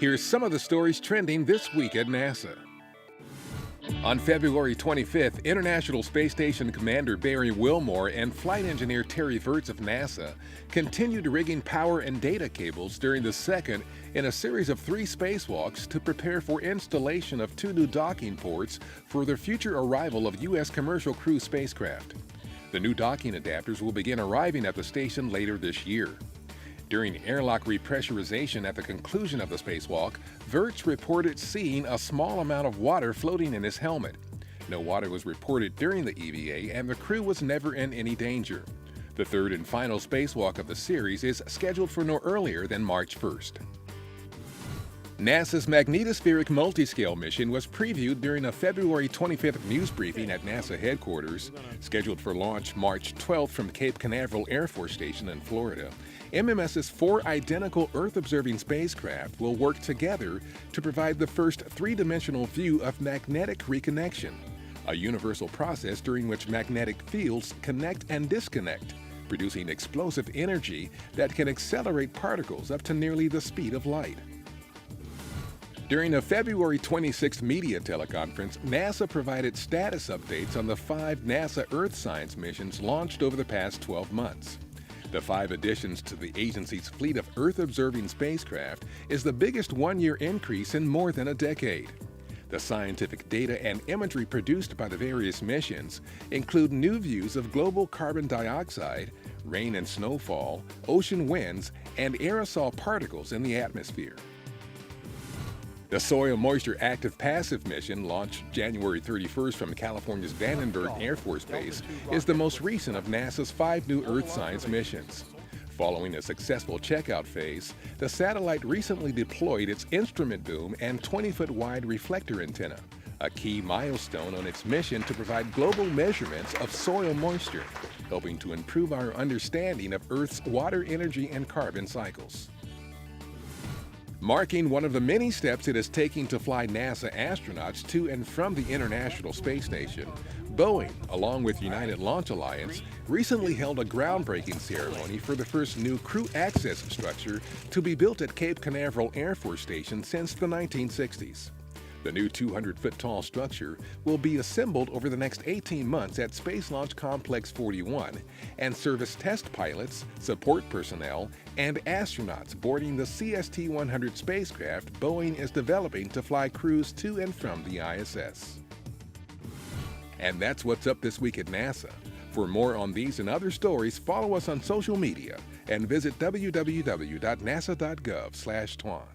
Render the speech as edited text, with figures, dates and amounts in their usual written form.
Here's some of the stories trending this week at NASA. On February 25th, International Space Station Commander Barry Wilmore and flight engineer Terry Virts of NASA continued rigging power and data cables during the second in a series of 3 spacewalks to prepare for installation of 2 new docking ports for the future arrival of U.S. commercial crew spacecraft. The new docking adapters will begin arriving at the station later this year. During airlock repressurization at the conclusion of the spacewalk, Virts reported seeing a small amount of water floating in his helmet. No water was reported during the EVA, and the crew was never in any danger. The third and final spacewalk of the series is scheduled for no earlier than March 1st. NASA's magnetospheric multiscale mission was previewed during a February 25th news briefing at NASA headquarters. Scheduled for launch March 12th from Cape Canaveral Air Force Station in Florida, MMS's 4 identical Earth-observing spacecraft will work together to provide the first 3-dimensional view of magnetic reconnection, a universal process during which magnetic fields connect and disconnect, producing explosive energy that can accelerate particles up to nearly the speed of light. During a February 26th media teleconference, NASA provided status updates on the 5 NASA Earth science missions launched over the past 12 months. The 5 additions to the agency's fleet of Earth-observing spacecraft is the biggest one-year increase in more than a decade. The scientific data and imagery produced by the various missions include new views of global carbon dioxide, rain and snowfall, ocean winds, and aerosol particles in the atmosphere. The Soil Moisture Active-Passive mission, launched January 31st from California's Vandenberg Air Force Base, is the most recent of NASA's 5 new Earth science missions. Following a successful checkout phase, the satellite recently deployed its instrument boom and 20-foot wide reflector antenna, a key milestone on its mission to provide global measurements of soil moisture, helping to improve our understanding of Earth's water, energy, and carbon cycles. Marking one of the many steps it is taking to fly NASA astronauts to and from the International Space Station, Boeing, along with United Launch Alliance, recently held a groundbreaking ceremony for the first new crew access structure to be built at Cape Canaveral Air Force Station since the 1960s. The new 200-foot-tall structure will be assembled over the next 18 months at Space Launch Complex 41 and service test pilots, support personnel, and astronauts boarding the CST-100 spacecraft Boeing is developing to fly crews to and from the ISS. And that's what's up this week at NASA. For more on these and other stories, follow us on social media and visit www.nasa.gov/twan.